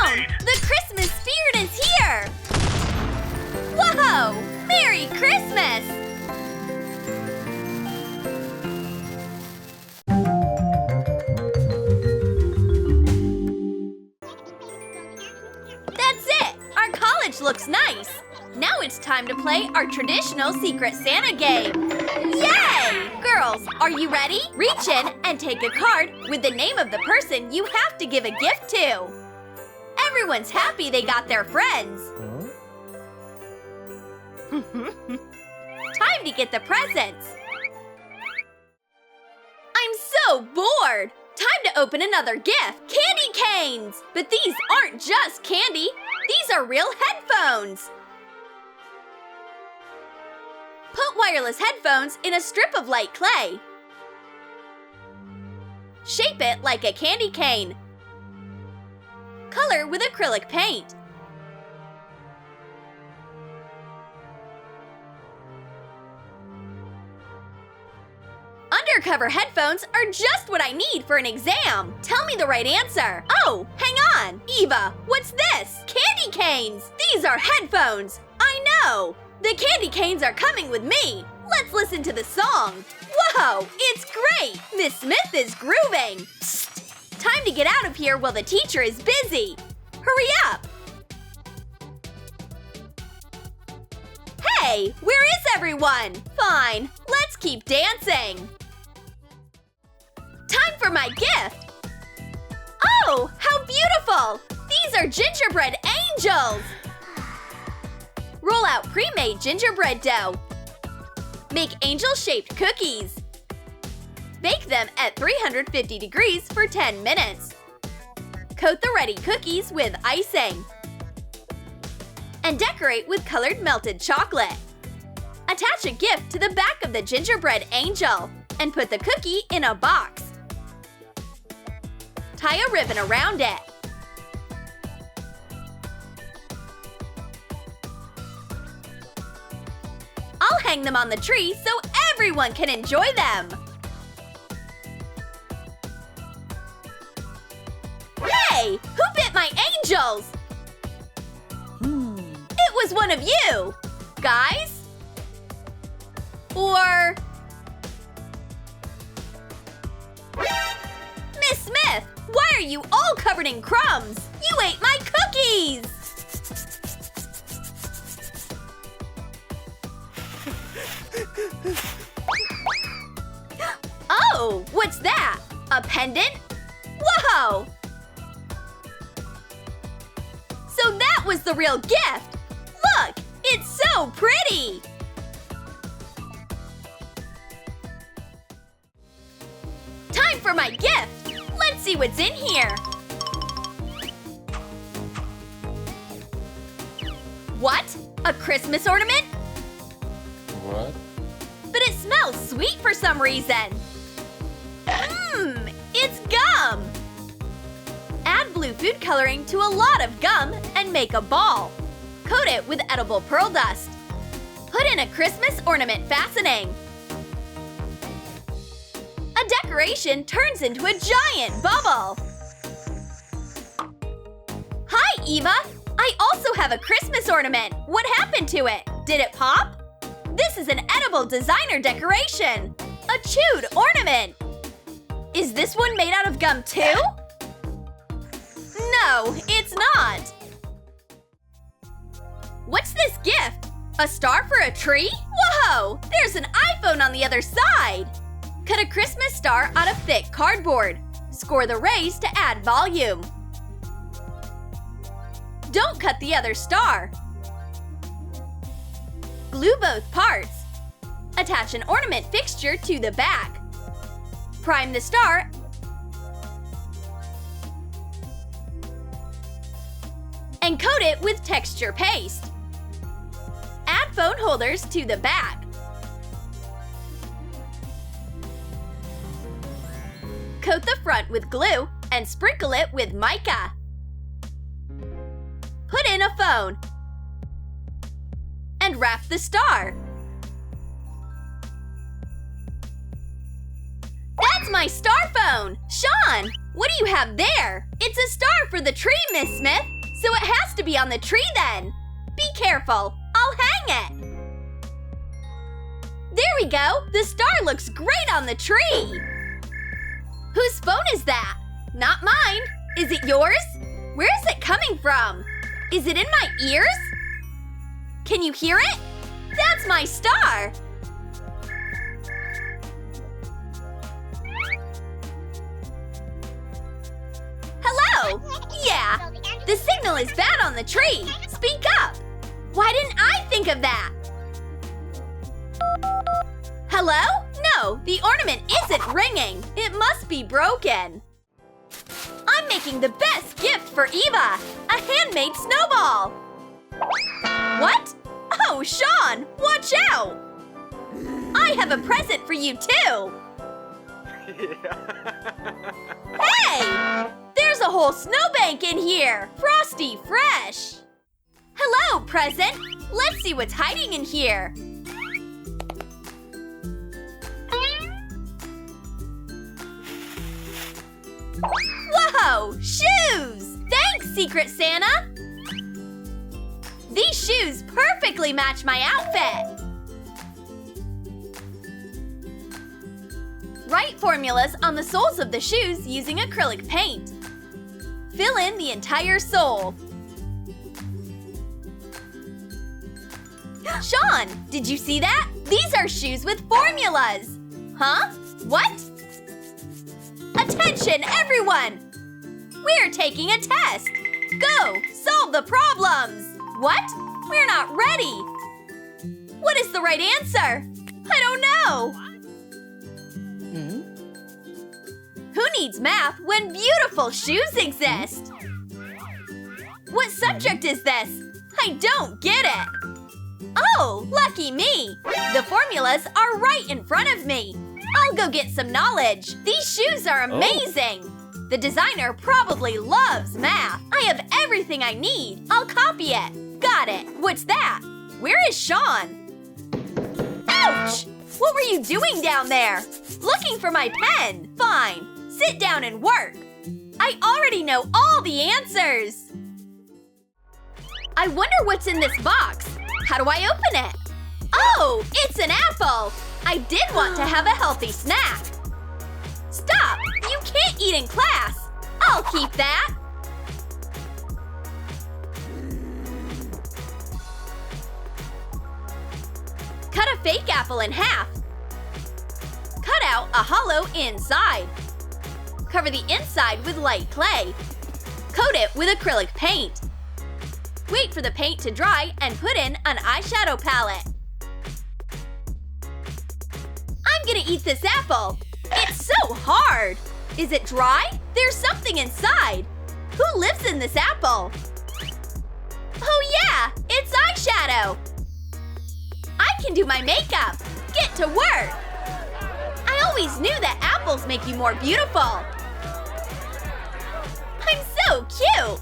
down! The Christmas spirit is here! Whoa! Merry Christmas! That's it! Our college looks nice! Now it's time to play our traditional Secret Santa game! Yay! Girls, are you ready? Reach in and take a card with the name of the person you have to give a gift to. Everyone's happy they got their friends. Time to get the presents. I'm so bored! Time to open another gift! Candy canes! But these aren't just candy. These are real headphones. Put wireless headphones in a strip of light clay. Shape it like a candy cane. Color with acrylic paint. Undercover headphones are just what I need for an exam. Tell me the right answer. Oh, hang on. Eva, what's this? Candy canes. These are headphones. I know. The candy canes are coming with me. Let's listen to the song. Whoa, it's great. Miss Smith is grooving. Psst. Time to get out of here while the teacher is busy. Hurry up. Hey, where is everyone? Fine, let's keep dancing. Time for my gift. Oh, how beautiful. These are gingerbread angels. Roll out pre-made gingerbread dough. Make angel-shaped cookies. Bake them at 350 degrees for 10 minutes. Coat the ready cookies with icing. And decorate with colored melted chocolate. Attach a gift to the back of the gingerbread angel and put the cookie in a box. Tie a ribbon around it. I'll hang them on the tree so everyone can enjoy them. Hey, who bit my angels? It was one of you, guys? Or... Miss Smith, why are you all covered in crumbs? You ate my cookies! Oh, what's that? A pendant? Whoa! So that was the real gift! Look, it's so pretty! Time for my gift! Let's see what's in here! What? A Christmas ornament? What? But it smells sweet for some reason. It's gum! Add blue food coloring to a lot of gum and make a ball. Coat it with edible pearl dust. Put in a Christmas ornament fastening. A decoration turns into a giant bubble. Hi, Eva! I also have a Christmas ornament. What happened to it? Did it pop? This is an edible designer decoration. A chewed ornament. Is this one made out of gum too? No, it's not. What's this gift? A star for a tree? Whoa! There's an iPhone on the other side! Cut a Christmas star out of thick cardboard. Score the rays to add volume. Don't cut the other star. Glue both parts. Attach an ornament fixture to the back. Prime the star and coat it with texture paste. Add phone holders to the back. Coat the front with glue and sprinkle it with mica. Put in a phone and wrap the star. That's my star phone! Sean, what do you have there? It's a star for the tree, Miss Smith. So it has to be on the tree then. Be careful, I'll hang it. There we go, the star looks great on the tree. Whose phone is that? Not mine. Is it yours? Where is it coming from? Is it in my ears? Can you hear it? That's my star. Hello? Yeah, the signal is bad on the tree. Speak up. Why didn't I think of that? Hello? No, the ornament isn't ringing. It must be broken. I'm making the best gift for Eva, a handmade snowball. What? Oh, Sean, watch out. I have a present for you too. Hey, there's a whole snowbank in here. Frosty fresh. Hello, present. Let's see what's hiding in here. Whoa! Shoes! Thanks, Secret Santa! These shoes perfectly match my outfit! Write formulas on the soles of the shoes using acrylic paint. Fill in the entire sole. Sean, did you see that? These are shoes with formulas! Huh? What? Attention, everyone! We're taking a test! Go! Solve the problems! What? We're not ready! What is the right answer? I don't know! Who needs math when beautiful shoes exist? What subject is this? I don't get it! Oh, lucky me! The formulas are right in front of me! I'll go get some knowledge. These shoes are amazing. The designer probably loves math. I have everything I need. I'll copy it. Got it. What's that? Where is Sean? Ouch! What were you doing down there? Looking for my pen. Fine. Sit down and work. I already know all the answers. I wonder what's in this box. How do I open it? Oh, it's an apple. I did want to have a healthy snack. Stop! You can't eat in class. I'll keep that. Cut a fake apple in half. Cut out a hollow inside. Cover the inside with light clay. Coat it with acrylic paint. Wait for the paint to dry and put in an eyeshadow palette. I'm gonna eat this apple. It's so hard. Is it dry? There's something inside. Who lives in this apple? Oh yeah, it's Eyeshadow. I can do my makeup. Get to work. I always knew that apples make you more beautiful. I'm so cute.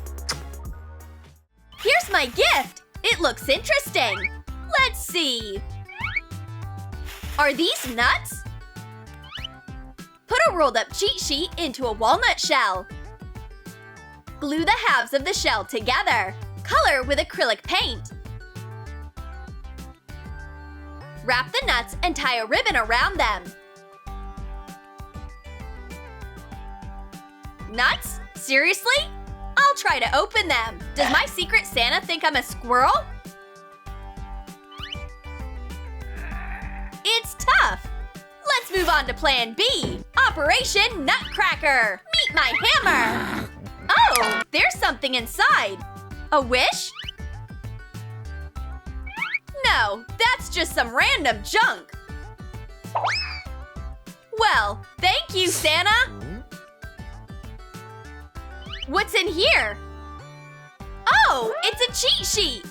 Here's my gift. It looks interesting. Let's see. Are these nuts? Put a rolled up cheat sheet into a walnut shell. Glue the halves of the shell together. Color with acrylic paint. Wrap the nuts and tie a ribbon around them. Nuts? Seriously? I'll try to open them. Does my Secret Santa think I'm a squirrel? It's tough. Let's move on to Plan B. Operation Nutcracker. Meet my hammer. Oh, there's something inside. A wish? No, that's just some random junk. Well, thank you, Santa. What's in here? Oh, it's a cheat sheet.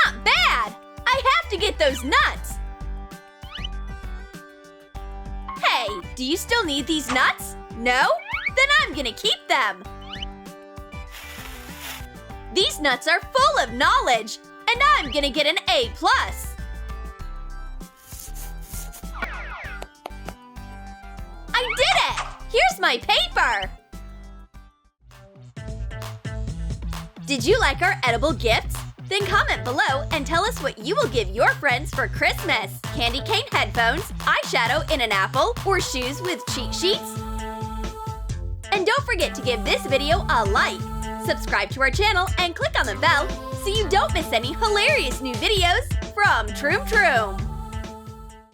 Not bad. I have to get those nuts. Hey, do you still need these nuts? No? Then I'm gonna keep them. These nuts are full of knowledge, and I'm gonna get an A+. I did it! Here's my paper! Did you like our edible gifts? Then comment below and tell us what you will give your friends for Christmas. Candy cane headphones, eyeshadow in an apple, or shoes with cheat sheets? And don't forget to give this video a like. Subscribe to our channel and click on the bell so you don't miss any hilarious new videos from Troom.